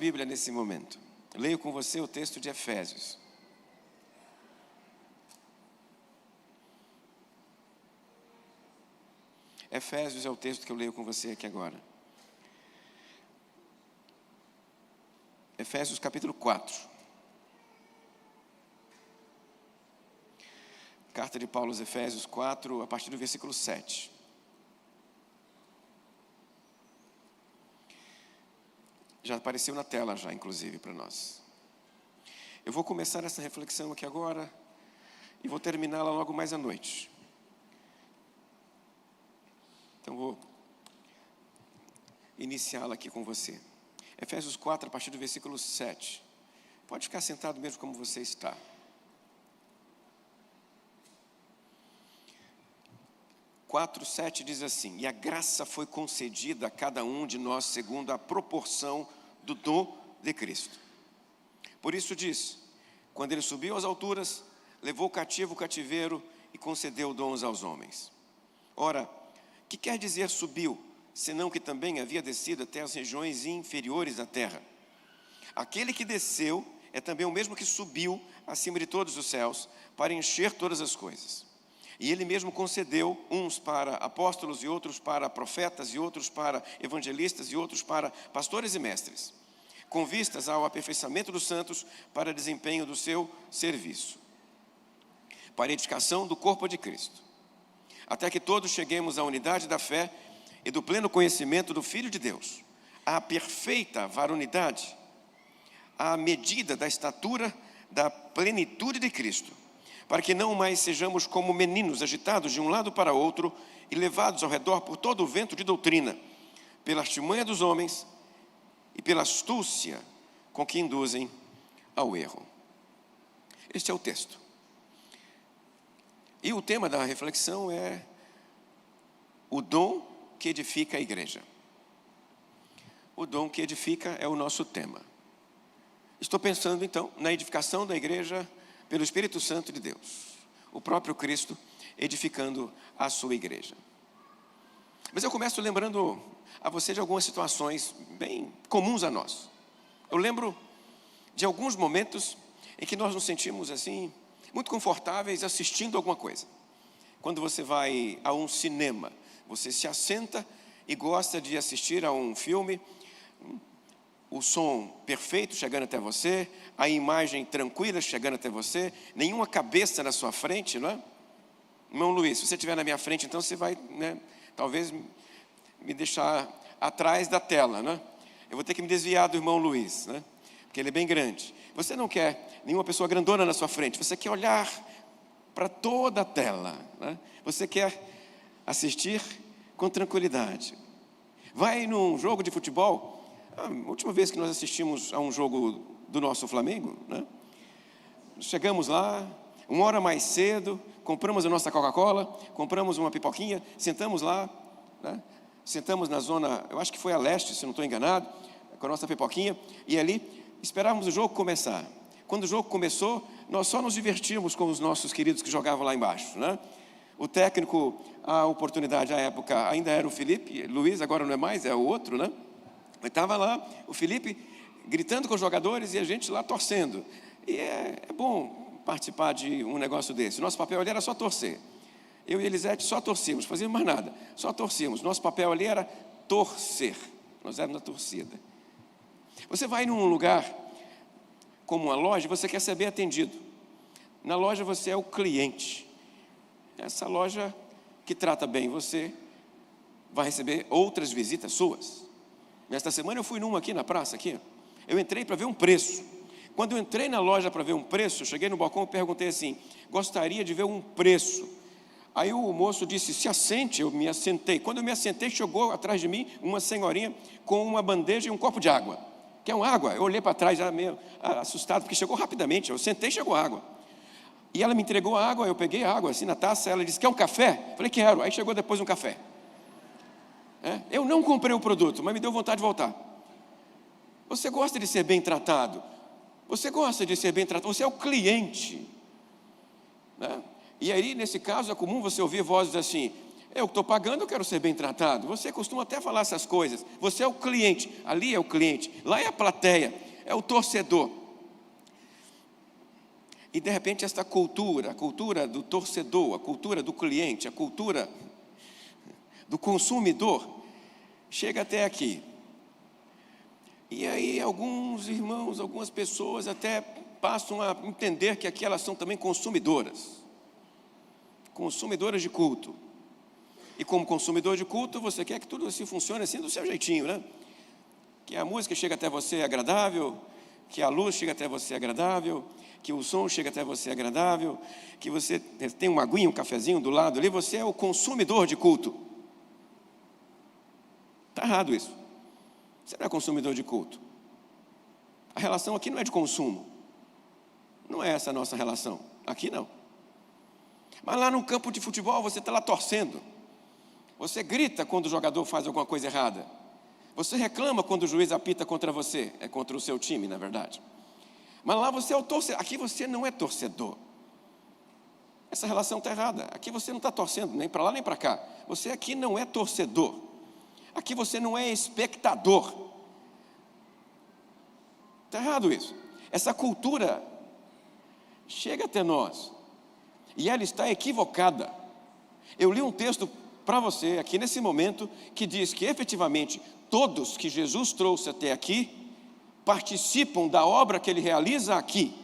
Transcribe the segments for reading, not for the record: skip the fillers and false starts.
Bíblia nesse momento. Leio com você o texto de Efésios. Efésios é o texto que eu leio com você aqui agora. Efésios capítulo 4. Carta de Paulo aos Efésios 4, a partir do versículo 7. Já apareceu na tela já, inclusive, para nós. Eu vou começar essa reflexão aqui agora e vou terminá-la logo mais à noite. Então vou iniciá-la aqui com você. Efésios 4, a partir do versículo 7. Pode ficar sentado mesmo como você está. Quatro, 7 diz assim: e a graça foi concedida a cada um de nós segundo a proporção do dom de Cristo. Por isso diz: quando ele subiu às alturas, levou cativo o cativeiro e concedeu dons aos homens. Ora, que quer dizer subiu, senão que também havia descido até as regiões inferiores da terra? Aquele que desceu é também o mesmo que subiu acima de todos os céus, para encher todas as coisas. E ele mesmo concedeu uns para apóstolos, e outros para profetas, e outros para evangelistas, e outros para pastores e mestres, com vistas ao aperfeiçoamento dos santos, para desempenho do seu serviço, para a edificação do corpo de Cristo, até que todos cheguemos à unidade da fé e do pleno conhecimento do Filho de Deus, à perfeita varonidade, à medida da estatura da plenitude de Cristo, para que não mais sejamos como meninos agitados de um lado para outro e levados ao redor por todo o vento de doutrina, pela artimanha dos homens e pela astúcia com que induzem ao erro. Este é o texto. E o tema da reflexão é o dom que edifica a igreja. O dom que edifica é o nosso tema. Estou pensando então na edificação da igreja pelo Espírito Santo de Deus, o próprio Cristo edificando a sua igreja. Mas eu começo lembrando a você de algumas situações bem comuns a nós. Eu lembro de alguns momentos em que nós nos sentimos assim, muito confortáveis assistindo alguma coisa. Quando você vai a um cinema, você se assenta e gosta de assistir a um filme, o som perfeito chegando até você, a imagem tranquila chegando até você, nenhuma cabeça na sua frente, não é? Irmão Luiz, se você estiver na minha frente, então você vai, talvez me deixar atrás da tela, né? Eu vou ter que me desviar do irmão Luiz, né? Porque ele é bem grande. Você não quer nenhuma pessoa grandona na sua frente, você quer olhar para toda a tela, né? Você quer assistir com tranquilidade. Vai num jogo de futebol. A última vez que nós assistimos a um jogo do nosso Flamengo, né? Chegamos lá, 1 hora mais cedo, compramos a nossa Coca-Cola, compramos uma pipoquinha, sentamos lá, né? Sentamos na zona, eu acho que foi a leste, se não estou enganado, com a nossa pipoquinha, e ali esperávamos o jogo começar. Quando o jogo começou, nós só nos divertimos com os nossos queridos que jogavam lá embaixo, né? O técnico, a oportunidade à época ainda era o Felipe Luiz, agora não é mais, é o outro, né? Estava lá o Felipe gritando com os jogadores e a gente lá torcendo. E é bom participar de um negócio desse. Nosso papel ali era só torcer. Eu e Elisete só torcíamos, fazíamos mais nada, só torcíamos. Nosso papel ali era torcer. Nós éramos na torcida. Você vai num lugar como uma loja, você quer ser bem atendido. Na loja você é o cliente. Essa loja que trata bem você vai receber outras visitas suas. Nesta semana eu fui numa aqui na praça, aqui. Eu entrei para ver um preço. Quando eu entrei na loja para ver um preço, eu cheguei no balcão e perguntei assim: gostaria de ver um preço. Aí o moço disse: se assente. Eu me assentei. Quando eu me assentei, chegou atrás de mim uma senhorinha com uma bandeja e um copo de água. Quer uma água? Eu olhei para trás já meio assustado, porque chegou rapidamente. Eu sentei e chegou água. E ela me entregou a água, eu peguei a água assim na taça. Ela disse: quer um café? Falei: quero. Aí chegou depois um café. Eu não comprei o produto, mas me deu vontade de voltar. Você gosta de ser bem tratado? Você gosta de ser bem tratado? Você é o cliente, né? E aí, nesse caso, é comum você ouvir vozes assim: Eu estou pagando, eu quero ser bem tratado. Você costuma até falar essas coisas. Você é o cliente, ali é o cliente, lá é a plateia, é o torcedor. E de repente esta cultura, a cultura do torcedor, a cultura do cliente, a cultura do consumidor, chega até aqui. E aí alguns irmãos, algumas pessoas até passam a entender que aqui elas são também consumidoras de culto. E como consumidor de culto, você quer que tudo assim funcione assim do seu jeitinho, né? Que a música chegue até você agradável, que a luz chegue até você agradável, que o som chegue até você agradável, que você tem uma aguinha, um cafezinho do lado ali, você é o consumidor de culto. Está errado isso. Você não é consumidor de culto. A relação aqui não é de consumo. Não é essa a nossa relação. Aqui não. Mas lá no campo de futebol você está lá torcendo. Você grita quando o jogador faz alguma coisa errada. Você reclama quando o juiz apita contra você. É contra o seu time, na verdade. Mas lá você é o torcedor. Aqui você não é torcedor. Essa relação está errada. Aqui você não está torcendo nem para lá nem para cá. Você aqui não é torcedor. Aqui você não é espectador. Está errado isso. Essa cultura chega até nós e ela está equivocada. Eu li um texto para você aqui nesse momento que diz que efetivamente todos que Jesus trouxe até aqui participam da obra que ele realiza aqui.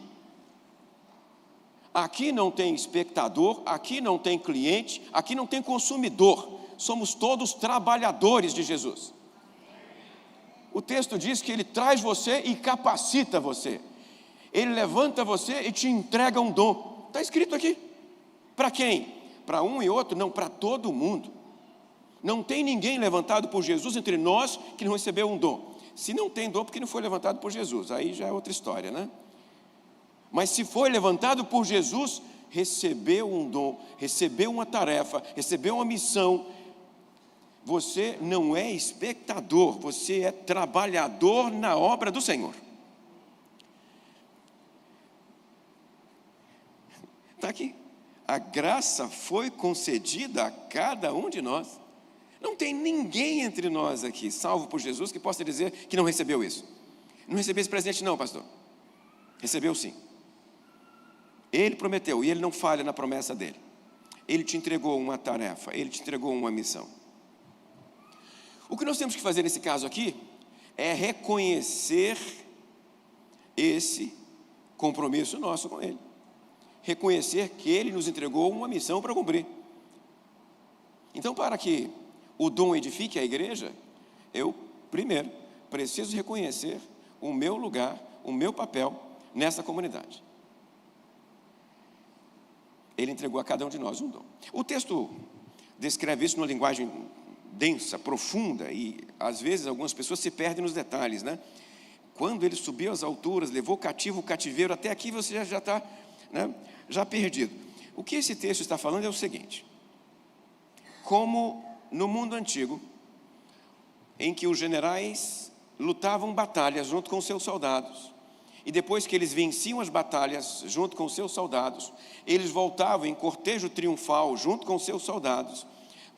Aqui não tem espectador, aqui não tem cliente, aqui não tem consumidor. Somos todos trabalhadores de Jesus. O texto diz que ele traz você e capacita você. Ele levanta você e te entrega um dom. Está escrito aqui. Para quem? Para um e outro? Não, para todo mundo. Não tem ninguém levantado por Jesus entre nós que não recebeu um dom. Se não tem dom, porque não foi levantado por Jesus. Aí já é outra história, né? Mas se foi levantado por Jesus, recebeu um dom, recebeu uma tarefa, recebeu uma missão. Você não é espectador, você é trabalhador na obra do Senhor. Está aqui. A graça foi concedida a cada um de nós. Não tem ninguém entre nós aqui, salvo por Jesus, que possa dizer que não recebeu isso. Não recebeu esse presente não, pastor. Recebeu sim. Ele prometeu, e ele não falha na promessa dele. Ele te entregou uma tarefa, ele te entregou uma missão. O que nós temos que fazer nesse caso aqui é reconhecer esse compromisso nosso com ele. Reconhecer que ele nos entregou uma missão para cumprir. Então, para que o dom edifique a igreja, eu, primeiro, preciso reconhecer o meu lugar, o meu papel nessa comunidade. Ele entregou a cada um de nós um dom. O texto descreve isso numa linguagem densa, profunda, e às vezes algumas pessoas se perdem nos detalhes, né? Quando ele subiu às alturas, levou cativo o cativeiro, até aqui você já está, né, já perdido. O que esse texto está falando é o seguinte: como no mundo antigo, em que os generais lutavam batalhas junto com seus soldados, e depois que eles venciam as batalhas junto com seus soldados, eles voltavam em cortejo triunfal junto com seus soldados,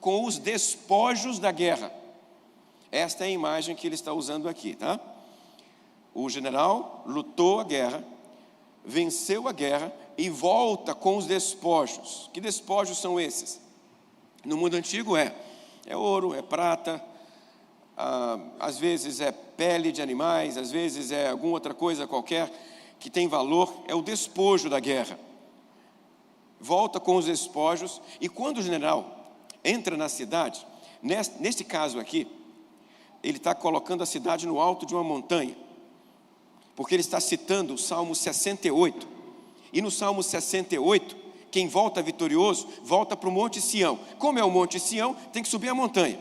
com os despojos da guerra. Esta é a imagem que ele está usando aqui, tá? O general lutou a guerra, venceu a guerra e volta com os despojos. Que despojos são esses? No mundo antigo é ouro, é prata, às vezes é pele de animais, às vezes é alguma outra coisa qualquer que tem valor, é o despojo da guerra. Volta com os despojos, e quando o general entra na cidade, neste caso aqui, ele está colocando a cidade no alto de uma montanha, porque ele está citando o Salmo 68, e no Salmo 68, quem volta vitorioso, volta para o Monte Sião. Como é o Monte Sião, tem que subir a montanha.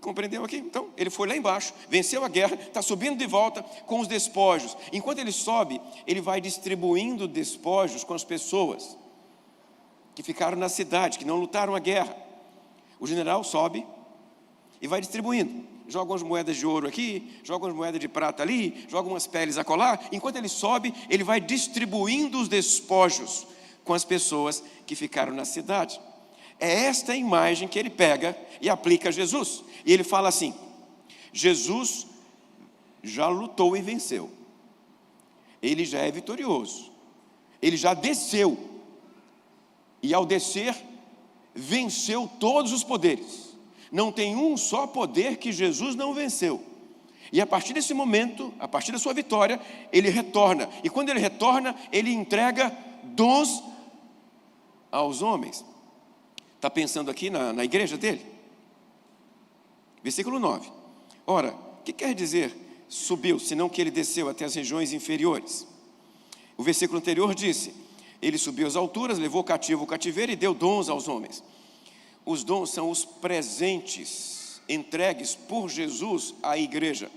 Compreendeu aqui? Então, ele foi lá embaixo, venceu a guerra, está subindo de volta com os despojos. Enquanto ele sobe, ele vai distribuindo despojos com as pessoas que ficaram na cidade, que não lutaram a guerra. O general sobe e vai distribuindo. Joga umas moedas de ouro aqui, joga umas moedas de prata ali, joga umas peles acolá. Enquanto ele sobe, ele vai distribuindo os despojos com as pessoas que ficaram na cidade. É esta imagem que ele pega e aplica a Jesus. E ele fala assim: Jesus já lutou e venceu. Ele já é vitorioso. Ele já desceu. E ao descer, venceu todos os poderes. Não tem um só poder que Jesus não venceu. E a partir desse momento, a partir da sua vitória, ele retorna. E quando ele retorna, ele entrega dons aos homens. Está pensando aqui na igreja dele? Versículo 9. Ora, o que quer dizer subiu, senão que ele desceu até as regiões inferiores? O versículo anterior disse: ele subiu às alturas, levou cativo o cativeiro e deu dons aos homens. Os dons são os presentes entregues por Jesus à igreja.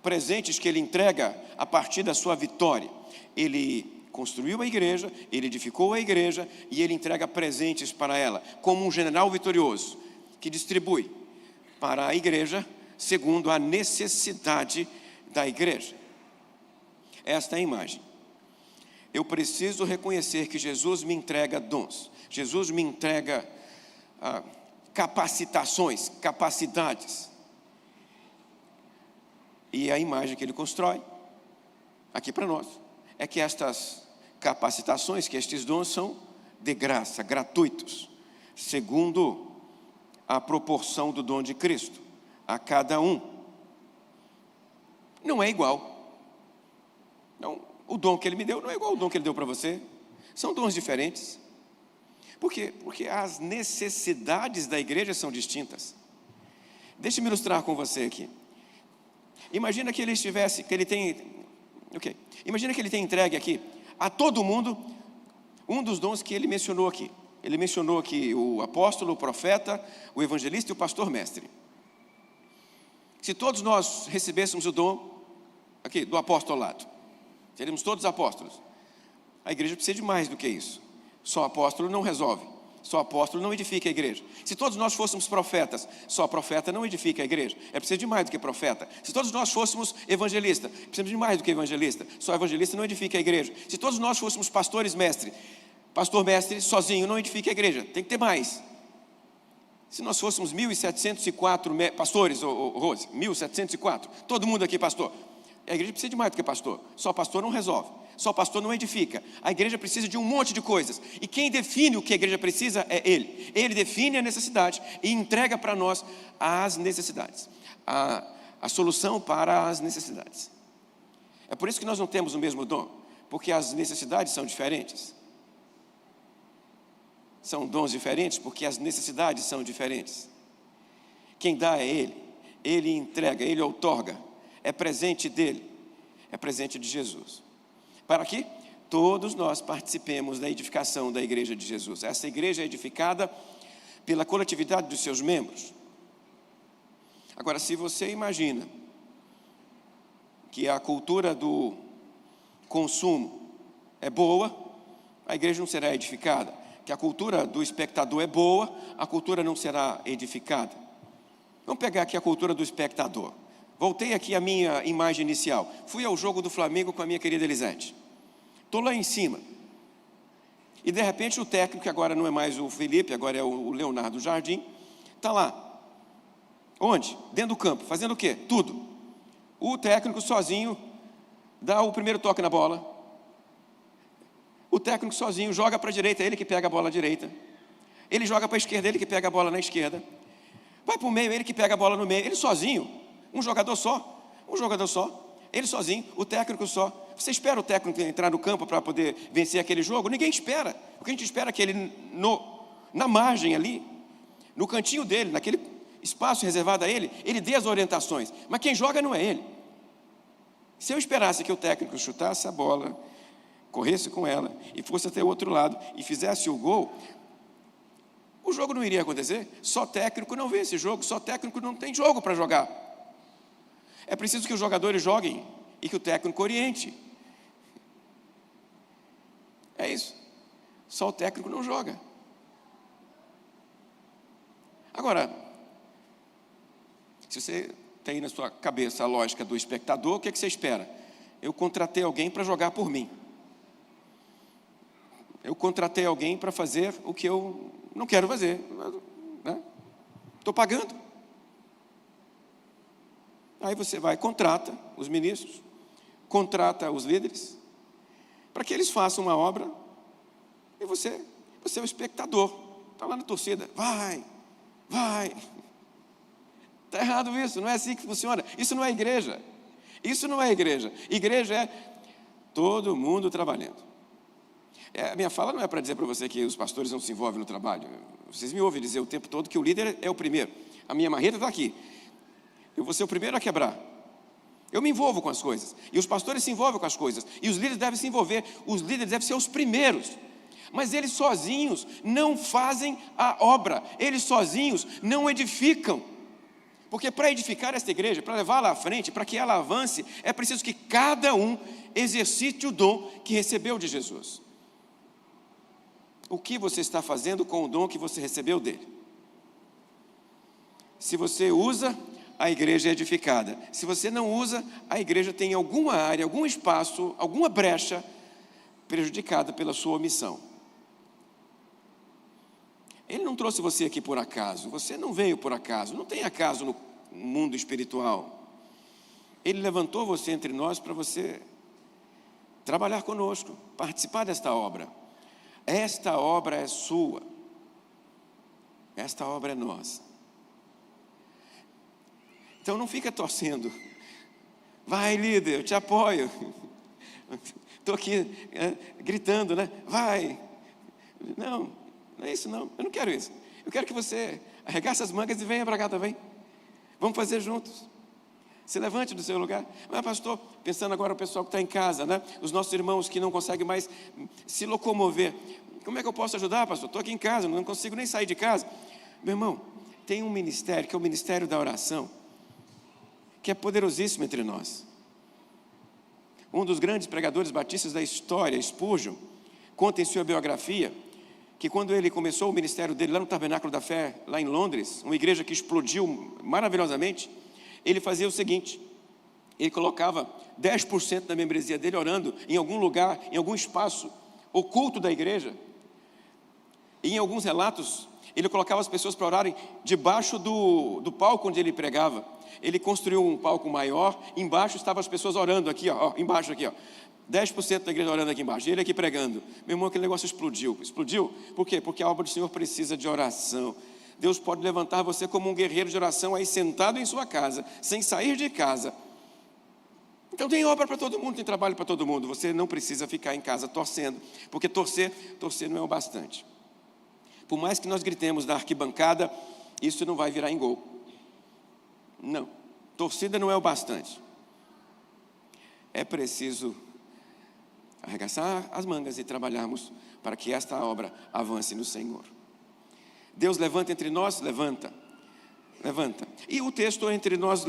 Presentes que ele entrega a partir da sua vitória. Ele construiu a igreja, ele edificou a igreja e ele entrega presentes para ela, como um general vitorioso, que distribui para a igreja segundo a necessidade da igreja. Esta é a imagem. Eu preciso reconhecer que Jesus me entrega dons. Jesus me entrega capacitações, capacidades. E a imagem que ele constrói aqui para nós é que estas capacitações, que estes dons são de graça, gratuitos, segundo a proporção do dom de Cristo a cada um. Não é igual. Não, o dom que ele me deu não é igual ao dom que ele deu para você. São dons diferentes. Por quê? Porque as necessidades da igreja são distintas. Deixe-me ilustrar com você aqui. Imagina que ele estivesse, que ele tem, imagina que ele tem entregue aqui a todo mundo um dos dons que ele mencionou aqui. Ele mencionou aqui o apóstolo, o profeta, o evangelista e o pastor mestre. Se todos nós recebêssemos o dom aqui do apostolado, seríamos todos apóstolos. A igreja precisa de mais do que isso. Só apóstolo não resolve. Só apóstolo não edifica a igreja. Se todos nós fôssemos profetas, só profeta não edifica a igreja. É preciso de mais do que profeta. Se todos nós fôssemos evangelista, precisamos de mais do que evangelista. Só evangelista não edifica a igreja. Se todos nós fôssemos pastores mestre, pastor mestre sozinho não edifica a igreja. Tem que ter mais. Se nós fôssemos 1.704 pastores, Rose, 1.704, todo mundo aqui pastor. A igreja precisa de mais do que pastor. Só pastor não resolve. Só pastor não edifica. A igreja precisa de um monte de coisas. E quem define o que a igreja precisa é Ele. Ele define a necessidade e entrega para nós as necessidades. A solução para as necessidades. É por isso que nós não temos o mesmo dom. Porque as necessidades são diferentes. São dons diferentes porque as necessidades são diferentes. Quem dá é Ele. Ele entrega, Ele outorga. É presente dEle. É presente de Jesus. Para que todos nós participemos da edificação da igreja de Jesus. Essa igreja é edificada pela coletividade dos seus membros. Agora, se você imagina que a cultura do consumo é boa, a igreja não será edificada. Que a cultura do espectador é boa, a cultura não será edificada. Vamos pegar aqui a cultura do espectador. Voltei aqui à minha imagem inicial. Fui ao jogo do Flamengo com a minha querida Elisete. Estou lá em cima. E de repente o técnico, que agora não é mais o Felipe, agora é o Leonardo Jardim, está lá. Onde? Dentro do campo. Fazendo o quê? Tudo. O técnico sozinho dá o primeiro toque na bola. O técnico sozinho joga para a direita, ele que pega a bola à direita. Ele joga para a esquerda, ele que pega a bola na esquerda. Vai para o meio, ele que pega a bola no meio. Ele sozinho. Um jogador só, ele sozinho, o técnico só. Você espera o técnico entrar no campo para poder vencer aquele jogo? Ninguém espera. O que a gente espera é que ele, na margem ali, no cantinho dele, naquele espaço reservado a ele, ele dê as orientações. Mas quem joga não é ele. Se eu esperasse que o técnico chutasse a bola, corresse com ela e fosse até o outro lado e fizesse o gol, o jogo não iria acontecer. Só técnico não vê esse jogo, só técnico não tem jogo para jogar. É preciso que os jogadores joguem e que o técnico oriente. É isso. Só o técnico não joga. Agora, se você tem na sua cabeça a lógica do espectador, o que é que você espera? Eu contratei alguém para jogar por mim. Eu contratei alguém para fazer o que eu não quero fazer, né? Estou pagando. Aí você vai, contrata os ministros, contrata os líderes, para que eles façam uma obra, e você é o espectador, está lá na torcida, vai. Está errado isso, não é assim que funciona. Isso não é igreja. Igreja é todo mundo trabalhando. A minha fala não é para dizer para você que os pastores não se envolvem no trabalho. Vocês me ouvem dizer o tempo todo que o líder é o primeiro. A minha marreta está aqui. Eu vou ser o primeiro a quebrar. Eu me envolvo com as coisas. E os pastores se envolvem com as coisas. E os líderes devem se envolver. Os líderes devem ser os primeiros. Mas eles sozinhos não fazem a obra. Eles sozinhos não edificam. Porque para edificar esta igreja, para levá-la à frente, para que ela avance, é preciso que cada um exercite o dom que recebeu de Jesus. O que você está fazendo com o dom que você recebeu dele? Se você usa, a igreja é edificada. Se você não usa, a igreja tem alguma área, algum espaço, alguma brecha prejudicada pela sua omissão. Ele não trouxe você aqui por acaso, você não veio por acaso, não tem acaso no mundo espiritual. Ele levantou você entre nós para você trabalhar conosco, participar desta obra. Esta obra é sua, esta obra é nossa. Então não fica torcendo, vai líder, eu te apoio, estou aqui gritando, né? Vai, não é isso não, eu não quero isso. Eu quero que você arregace as mangas e venha para cá também. Vamos fazer juntos. Se levante do seu lugar. Mas pastor, pensando agora o pessoal que está em casa, né? Os nossos irmãos que não conseguem mais se locomover. Como é que eu posso ajudar, pastor? Estou aqui em casa, não consigo nem sair de casa. Meu irmão, tem um ministério que é o ministério da oração, que é poderosíssimo entre nós. Um dos grandes pregadores batistas da história, Spurgeon, conta em sua biografia que quando ele começou o ministério dele lá no Tabernáculo da Fé, lá em Londres, uma igreja que explodiu maravilhosamente, ele fazia o seguinte: ele colocava 10% da membresia dele orando em algum lugar, em algum espaço oculto da igreja. E em alguns relatos, ele colocava as pessoas para orarem debaixo do palco onde ele pregava. Ele construiu um palco maior, embaixo estavam as pessoas orando aqui, embaixo aqui, 10% da igreja orando aqui embaixo, e ele aqui pregando. Meu irmão, aquele negócio explodiu. Explodiu? Por quê? Porque a obra do Senhor precisa de oração. Deus pode levantar você como um guerreiro de oração aí sentado em sua casa, sem sair de casa. Então tem obra para todo mundo, tem trabalho para todo mundo. Você não precisa ficar em casa torcendo, porque torcer não é o bastante. Por mais que nós gritemos da arquibancada, isso não vai virar em gol. Não, torcida não é o bastante. É preciso arregaçar as mangas e trabalharmos para que esta obra avance no Senhor. Deus levanta entre nós, levanta. E o texto entre nós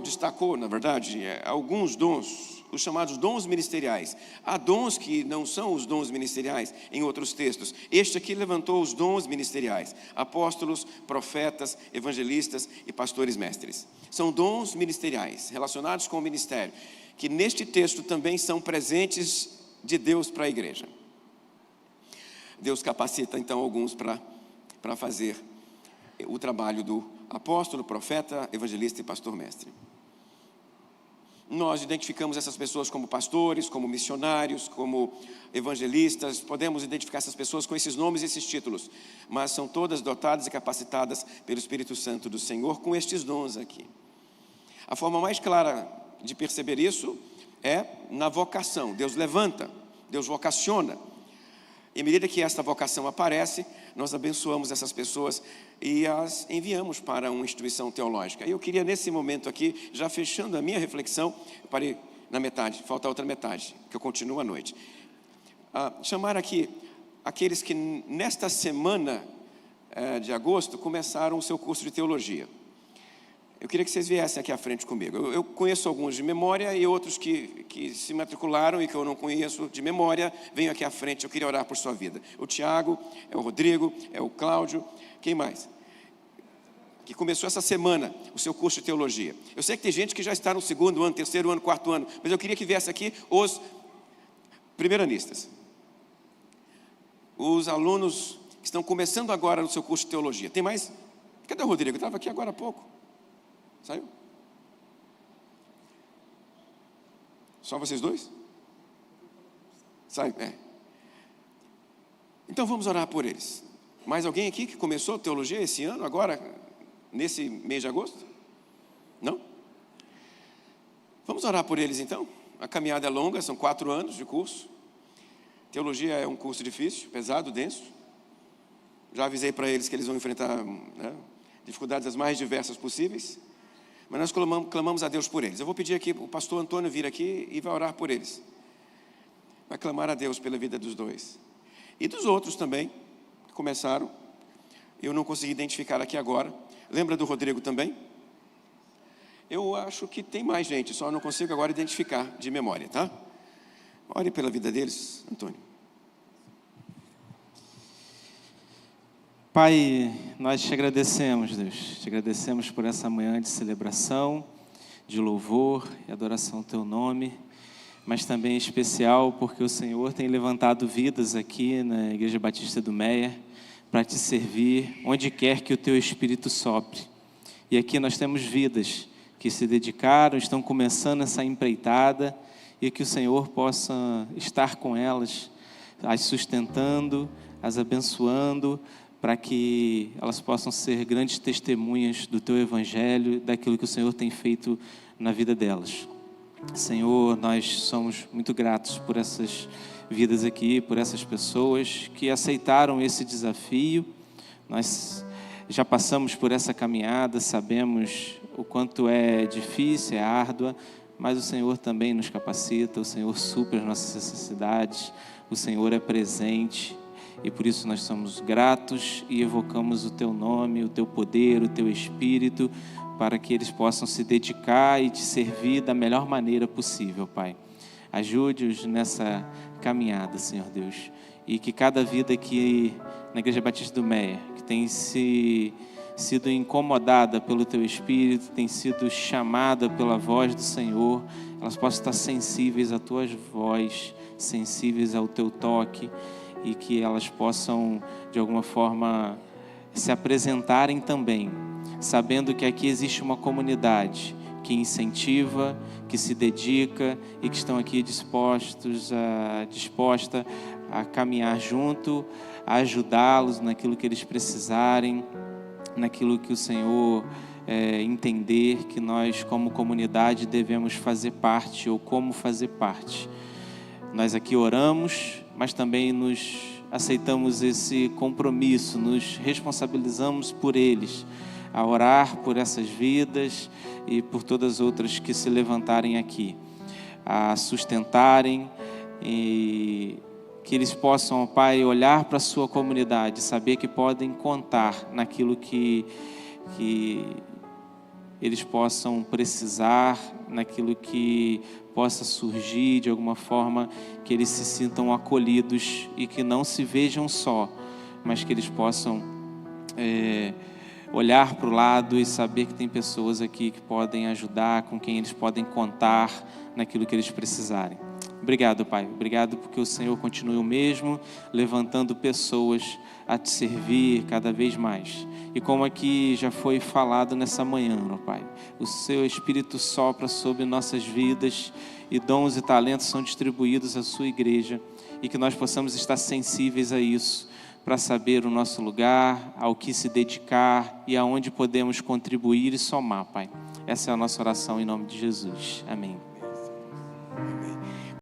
destacou, na verdade, alguns dons, os chamados dons ministeriais. Há dons que não são os dons ministeriais em outros textos. Este aqui levantou os dons ministeriais: apóstolos, profetas, evangelistas e pastores mestres. São dons ministeriais relacionados com o ministério, que neste texto também são presentes de Deus para a igreja. Deus capacita então alguns para fazer o trabalho do apóstolo, profeta, evangelista e pastor mestre. Nós identificamos essas pessoas como pastores, como missionários, como evangelistas. Podemos identificar essas pessoas com esses nomes e esses títulos, mas são todas dotadas e capacitadas pelo Espírito Santo do Senhor com estes dons aqui. A forma mais clara de perceber isso é na vocação. Deus levanta, Deus vocaciona. E à medida que esta vocação aparece, nós abençoamos essas pessoas e as enviamos para uma instituição teológica. E eu queria nesse momento aqui, já fechando a minha reflexão, parei na metade, falta outra metade, que eu continuo à noite. Chamar aqui aqueles que nesta semana de agosto começaram o seu curso de teologia. Eu queria que vocês viessem aqui à frente comigo. Eu conheço alguns de memória e outros que se matricularam e que eu não conheço de memória. Venham aqui à frente, eu queria orar por sua vida. O Tiago, é o Rodrigo, é o Cláudio. Quem mais? Que começou essa semana o seu curso de teologia. Eu sei que tem gente que já está no segundo ano, terceiro ano, quarto ano, mas eu queria que viesse aqui os primeiranistas. os alunos que estão começando agora no seu curso de teologia. Tem mais? Cadê o Rodrigo? Estava aqui agora há pouco. Saiu? Só vocês dois? Sai, Então vamos orar por eles. Mais alguém aqui que começou teologia esse ano, agora, nesse mês de agosto? Não? Vamos orar por eles então? A caminhada é longa, são 4 anos de curso. Teologia é um curso difícil, pesado, denso. Já avisei para eles que eles vão enfrentar dificuldades as mais diversas possíveis. Mas nós clamamos a Deus por eles. Eu vou pedir aqui o pastor Antônio vir aqui e vai orar por eles. Vai clamar a Deus pela vida dos dois. E dos outros também, que começaram. Eu não consegui identificar aqui agora. Lembra do Rodrigo também? Eu acho que tem mais gente, só não consigo agora identificar de memória, tá? Ore pela vida deles, Antônio. Pai, nós te agradecemos, Deus. Te agradecemos por essa manhã de celebração, de louvor e adoração ao teu nome, mas também em especial porque o Senhor tem levantado vidas aqui na Igreja Batista do Meia para te servir onde quer que o teu Espírito sopre. E aqui nós temos vidas que se dedicaram, estão começando essa empreitada e que o Senhor possa estar com elas, as sustentando, as abençoando, para que elas possam ser grandes testemunhas do teu evangelho, daquilo que o Senhor tem feito na vida delas. Senhor, nós somos muito gratos por essas vidas aqui, por essas pessoas que aceitaram esse desafio. Nós já passamos por essa caminhada, sabemos o quanto é difícil, é árdua, mas o Senhor também nos capacita, o Senhor supre as nossas necessidades, o Senhor é presente. E por isso nós somos gratos e evocamos o teu nome, o teu poder, o teu Espírito, para que eles possam se dedicar e te servir da melhor maneira possível, Pai. Ajude-os nessa caminhada, Senhor Deus. E que cada vida aqui na Igreja Batista do Meia, que tem sido incomodada pelo teu Espírito, tem sido chamada pela voz do Senhor, elas possam estar sensíveis à tua voz, sensíveis ao teu toque, e que elas possam, de alguma forma, se apresentarem também, sabendo que aqui existe uma comunidade que incentiva, que se dedica e que estão aqui disposta a caminhar junto, a ajudá-los naquilo que eles precisarem, naquilo que o Senhor entender que nós, como comunidade, devemos fazer parte ou como fazer parte. Nós aqui oramos, mas também nos aceitamos esse compromisso, nos responsabilizamos por eles, a orar por essas vidas e por todas as outras que se levantarem aqui, a sustentarem e que eles possam, ó Pai, olhar para a sua comunidade, saber que podem contar naquilo que eles possam precisar, naquilo que possa surgir de alguma forma, que eles se sintam acolhidos e que não se vejam só, mas que eles possam olhar para o lado e saber que tem pessoas aqui que podem ajudar, com quem eles podem contar naquilo que eles precisarem. Obrigado, Pai. Obrigado porque o Senhor continua o mesmo, levantando pessoas a te servir cada vez mais. E como aqui já foi falado nessa manhã, ó Pai, o Seu Espírito sopra sobre nossas vidas e dons e talentos são distribuídos à Sua igreja e que nós possamos estar sensíveis a isso, para saber o nosso lugar, ao que se dedicar e aonde podemos contribuir e somar, Pai. Essa é a nossa oração em nome de Jesus. Amém.